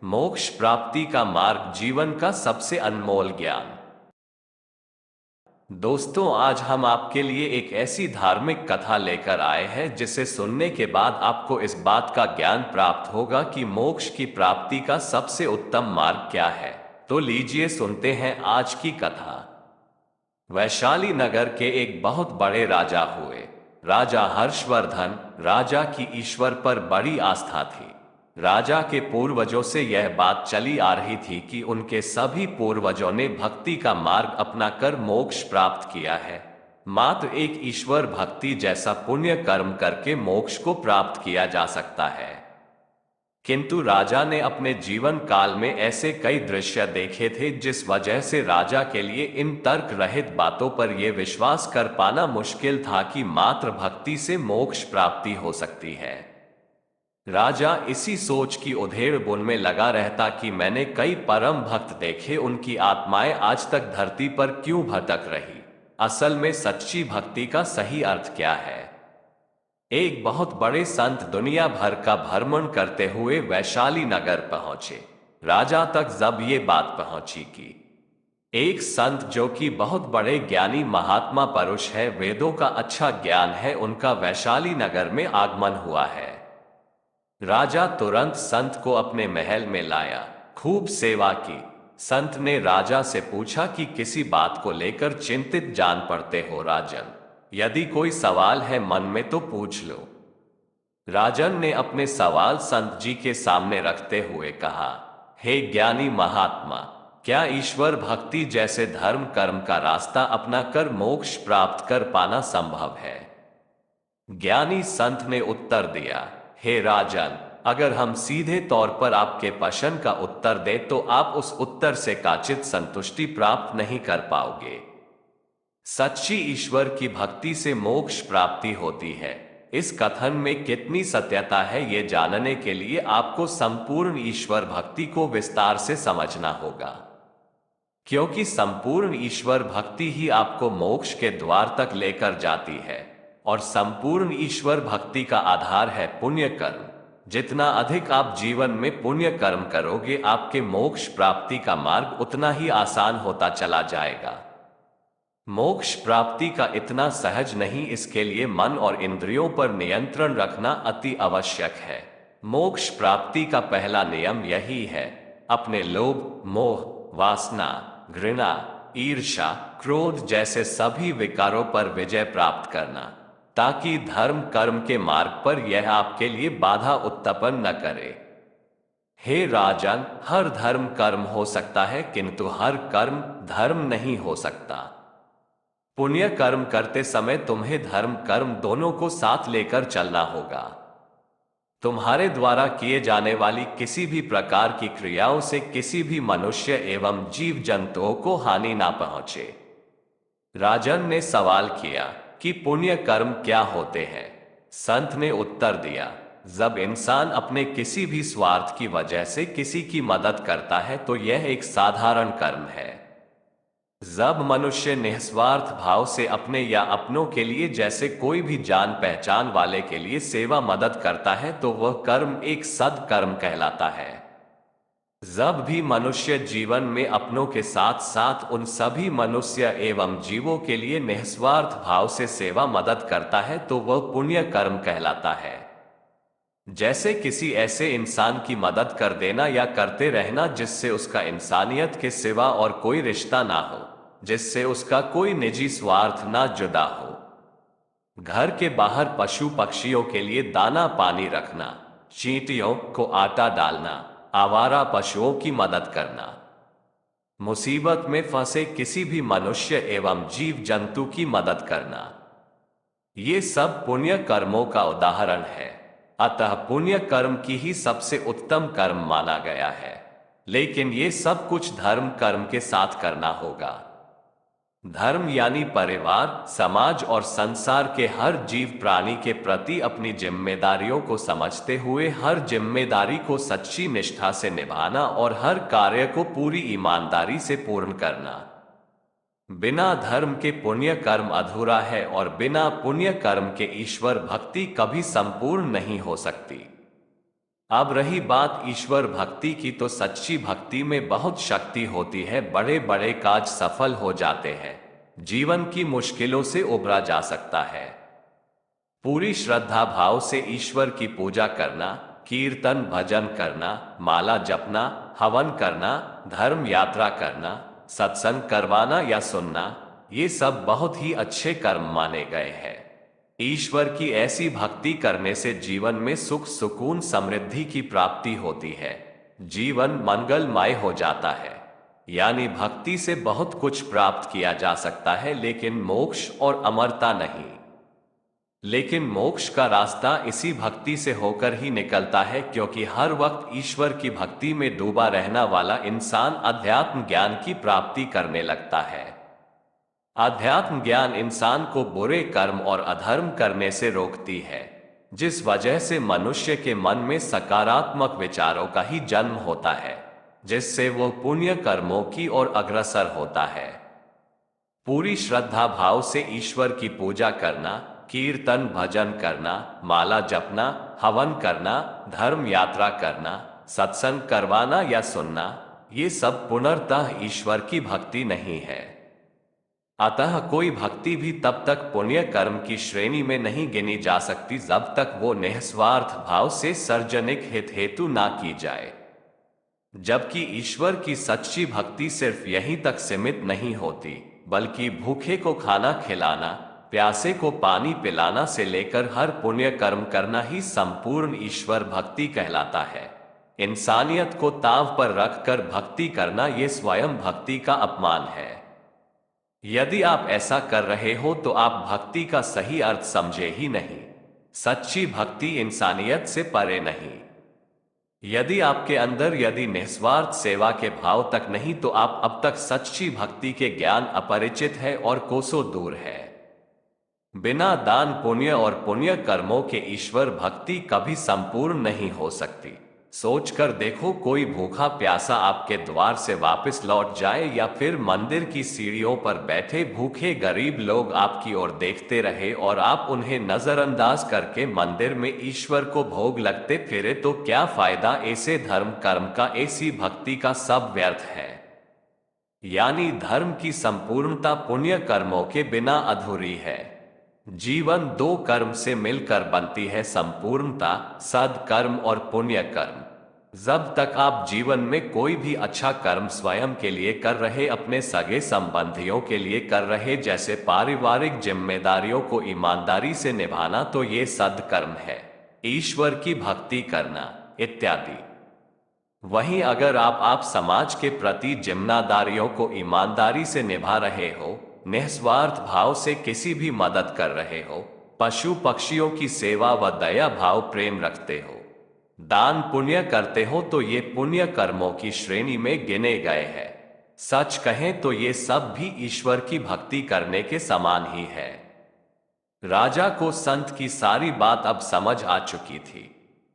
मोक्ष प्राप्ति का मार्ग जीवन का सबसे अनमोल ज्ञान। दोस्तों, आज हम आपके लिए एक ऐसी धार्मिक कथा लेकर आए हैं जिसे सुनने के बाद आपको इस बात का ज्ञान प्राप्त होगा कि मोक्ष की प्राप्ति का सबसे उत्तम मार्ग क्या है। तो लीजिए सुनते हैं आज की कथा। वैशाली नगर के एक बहुत बड़े राजा हुए। राजा हर्षवर्धन राजा की ईश्वर पर बड़ी आस्था थी। राजा के पूर्वजों से यह बात चली आ रही थी कि उनके सभी पूर्वजों ने भक्ति का मार्ग अपनाकर मोक्ष प्राप्त किया है। मात्र एक ईश्वर भक्ति जैसा पुण्य कर्म करके मोक्ष को प्राप्त किया जा सकता है। किंतु राजा ने अपने जीवन काल में ऐसे कई दृश्य देखे थे जिस वजह से राजा के लिए इन तर्क रहित बातों पर यह विश्वास कर पाना मुश्किल था कि मात्र भक्ति से मोक्ष प्राप्ति हो सकती है। राजा इसी सोच की उधेड़-बुन में लगा रहता कि मैंने कई परम भक्त देखे, उनकी आत्माएं आज तक धरती पर क्यों भटक रही। असल में सच्ची भक्ति का सही अर्थ क्या है। एक बहुत बड़े संत दुनिया भर का भ्रमण करते हुए वैशाली नगर पहुंचे। राजा तक जब ये बात पहुंची कि एक संत जो कि बहुत बड़े ज्ञानी महात्मा पुरुष है, वेदों का अच्छा ज्ञान है, उनका वैशाली नगर में आगमन हुआ है। राजा तुरंत संत को अपने महल में लाया, खूब सेवा की। संत ने राजा से पूछा कि किसी बात को लेकर चिंतित जान पड़ते हो राजन? यदि कोई सवाल है मन में तो पूछ लो। राजन ने अपने सवाल संत जी के सामने रखते हुए कहा, हे ज्ञानी महात्मा, क्या ईश्वर भक्ति जैसे धर्म कर्म का रास्ता अपनाकर मोक्ष प्राप्त कर पाना संभव है? ज्ञानी संत ने उत्तर दिया, हे राजन, अगर हम सीधे तौर पर आपके प्रश्न का उत्तर दें तो आप उस उत्तर से काचित संतुष्टि प्राप्त नहीं कर पाओगे। सच्ची ईश्वर की भक्ति से मोक्ष प्राप्ति होती है। इस कथन में कितनी सत्यता है ये जानने के लिए आपको संपूर्ण ईश्वर भक्ति को विस्तार से समझना होगा, क्योंकि संपूर्ण ईश्वर भक्ति ही आपको मोक्ष के द्वार तक लेकर जाती है। और संपूर्ण ईश्वर भक्ति का आधार है पुण्य कर्म। जितना अधिक आप जीवन में पुण्य कर्म करोगे, आपके मोक्ष प्राप्ति का मार्ग उतना ही आसान होता चला जाएगा। मोक्ष प्राप्ति का इतना सहज नहीं, इसके लिए मन और इंद्रियों पर नियंत्रण रखना अति आवश्यक है। मोक्ष प्राप्ति का पहला नियम यही है, अपने लोभ, मोह, वासना, घृणा, ईर्ष्या, क्रोध जैसे सभी विकारों पर विजय प्राप्त करना, ताकि धर्म कर्म के मार्ग पर यह आपके लिए बाधा उत्पन्न न करे। हे राजन, हर धर्म कर्म हो सकता है, किंतु हर कर्म धर्म नहीं हो सकता। पुण्य कर्म करते समय तुम्हें धर्म कर्म दोनों को साथ लेकर चलना होगा। तुम्हारे द्वारा किए जाने वाली किसी भी प्रकार की क्रियाओं से किसी भी मनुष्य एवं जीव जंतुओं को हानि ना पहुंचे। राजन ने सवाल किया कि पुण्य कर्म क्या होते हैं? संत ने उत्तर दिया, जब इंसान अपने किसी भी स्वार्थ की वजह से किसी की मदद करता है तो यह एक साधारण कर्म है। जब मनुष्य निस्वार्थ भाव से अपने या अपनों के लिए, जैसे कोई भी जान पहचान वाले के लिए सेवा मदद करता है तो वह कर्म एक सद्कर्म कहलाता है। जब भी मनुष्य जीवन में अपनों के साथ साथ उन सभी मनुष्य एवं जीवों के लिए निस्वार्थ भाव से सेवा मदद करता है तो वह पुण्य कर्म कहलाता है। जैसे किसी ऐसे इंसान की मदद कर देना या करते रहना जिससे उसका इंसानियत के सिवा और कोई रिश्ता ना हो, जिससे उसका कोई निजी स्वार्थ ना जुड़ा हो। घर के बाहर पशु पक्षियों के लिए दाना पानी रखना, चींटियों को आटा डालना, आवारा पशुओं की मदद करना, मुसीबत में फंसे किसी भी मनुष्य एवं जीव जंतु की मदद करना, ये सब पुण्य कर्मों का उदाहरण है। अतः पुण्य कर्म की ही सबसे उत्तम कर्म माना गया है। लेकिन ये सब कुछ धर्म कर्म के साथ करना होगा। धर्म यानी परिवार, समाज और संसार के हर जीव प्राणी के प्रति अपनी जिम्मेदारियों को समझते हुए हर जिम्मेदारी को सच्ची निष्ठा से निभाना और हर कार्य को पूरी ईमानदारी से पूर्ण करना। बिना धर्म के पुण्य कर्म अधूरा है और बिना पुण्य कर्म के ईश्वर भक्ति कभी संपूर्ण नहीं हो सकती। अब रही बात ईश्वर भक्ति की, तो सच्ची भक्ति में बहुत शक्ति होती है, बड़े बड़े काज सफल हो जाते हैं, जीवन की मुश्किलों से उबरा जा सकता है। पूरी श्रद्धा भाव से ईश्वर की पूजा करना, कीर्तन भजन करना, माला जपना, हवन करना, धर्म यात्रा करना, सत्संग करवाना या सुनना, ये सब बहुत ही अच्छे कर्म माने गए हैं। ईश्वर की ऐसी भक्ति करने से जीवन में सुख सुकून समृद्धि की प्राप्ति होती है, जीवन मंगलमय हो जाता है। यानी भक्ति से बहुत कुछ प्राप्त किया जा सकता है, लेकिन मोक्ष और अमरता नहीं। लेकिन मोक्ष का रास्ता इसी भक्ति से होकर ही निकलता है, क्योंकि हर वक्त ईश्वर की भक्ति में डूबा रहने वाला इंसान अध्यात्म ज्ञान की प्राप्ति करने लगता है। अध्यात्म ज्ञान इंसान को बुरे कर्म और अधर्म करने से रोकती है, जिस वजह से मनुष्य के मन में सकारात्मक विचारों का ही जन्म होता है, जिससे वो पुण्य कर्मों की ओर अग्रसर होता है। पूरी श्रद्धा भाव से ईश्वर की पूजा करना, कीर्तन भजन करना, माला जपना, हवन करना, धर्म यात्रा करना, सत्संग करवाना या सुनना, ये सब पूर्णतः ईश्वर की भक्ति नहीं है। अतः कोई भक्ति भी तब तक पुण्य कर्म की श्रेणी में नहीं गिनी जा सकती जब तक वो निस्वार्थ भाव से सार्वजनिक हित हेतु ना की जाए। जबकि ईश्वर की सच्ची भक्ति सिर्फ यहीं तक सीमित नहीं होती, बल्कि भूखे को खाना खिलाना, प्यासे को पानी पिलाना से लेकर हर पुण्य कर्म करना ही संपूर्ण ईश्वर भक्ति कहलाता है। इंसानियत को ताव पर रखकर भक्ति करना ये स्वयं भक्ति का अपमान है। यदि आप ऐसा कर रहे हो तो आप भक्ति का सही अर्थ समझे ही नहीं। सच्ची भक्ति इंसानियत से परे नहीं। यदि आपके अंदर निस्वार्थ सेवा के भाव तक नहीं, तो आप अब तक सच्ची भक्ति के ज्ञान अपरिचित है और कोसों दूर है। बिना दान पुण्य और पुण्य कर्मों के ईश्वर भक्ति कभी संपूर्ण नहीं हो सकती। सोचकर देखो, कोई भूखा प्यासा आपके द्वार से वापस लौट जाए, या फिर मंदिर की सीढ़ियों पर बैठे भूखे गरीब लोग आपकी ओर देखते रहे और आप उन्हें नजरअंदाज करके मंदिर में ईश्वर को भोग लगते फिरे, तो क्या फायदा ऐसे धर्म कर्म का, ऐसी भक्ति का? सब व्यर्थ है। यानी धर्म की संपूर्णता पुण्य कर्मों के बिना अधूरी है। जीवन दो कर्म से मिलकर बनती है संपूर्णता, सद्कर्म और पुण्य कर्म। जब तक आप जीवन में कोई भी अच्छा कर्म स्वयं के लिए कर रहे, अपने सगे संबंधियों के लिए कर रहे, जैसे पारिवारिक जिम्मेदारियों को ईमानदारी से निभाना, तो ये सद्कर्म है, ईश्वर की भक्ति करना इत्यादि। वहीं अगर आप समाज के प्रति जिम्मेदारियों को ईमानदारी से निभा रहे हो, निस्वार्थ भाव से किसी भी मदद कर रहे हो, पशु पक्षियों की सेवा व दया भाव प्रेम रखते हो, दान पुण्य करते हो, तो ये पुण्य कर्मों की श्रेणी में गिने गए हैं। सच कहें तो ये सब भी ईश्वर की भक्ति करने के समान ही है। राजा को संत की सारी बात अब समझ आ चुकी थी।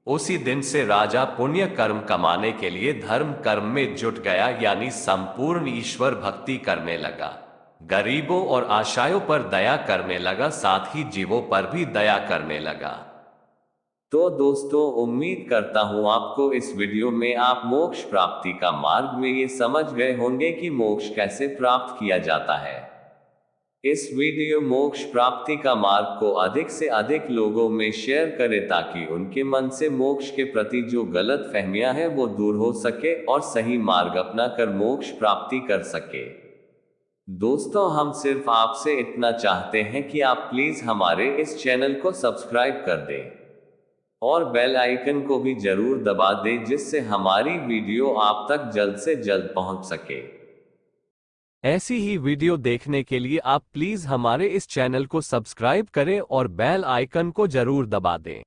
उसी दिन से राजा पुण्य कर्म कमाने के लिए धर्म कर्म में जुट गया, यानी संपूर्ण ईश्वर भक्ति करने लगा। गरीबों और आशाओं पर दया करने लगा, साथ ही जीवों पर भी दया करने लगा। तो दोस्तों, उम्मीद करता हूं आपको इस वीडियो में आप मोक्ष प्राप्ति का मार्ग में ये समझ गए होंगे कि मोक्ष कैसे प्राप्त किया जाता है। इस वीडियो मोक्ष प्राप्ति का मार्ग को अधिक से अधिक लोगों में शेयर करें, ताकि उनके मन से मोक्ष के प्रति जो गलत फहमियां हैं वो दूर हो सके और सही मार्ग अपना कर मोक्ष प्राप्ति कर सके। दोस्तों, हम सिर्फ आपसे इतना चाहते हैं कि आप प्लीज हमारे इस चैनल को सब्सक्राइब कर दें और बेल आइकन को भी जरूर दबा दें, जिससे हमारी वीडियो आप तक जल्द से जल्द पहुंच सके। ऐसी ही वीडियो देखने के लिए आप प्लीज हमारे इस चैनल को सब्सक्राइब करें और बेल आइकन को जरूर दबा दें।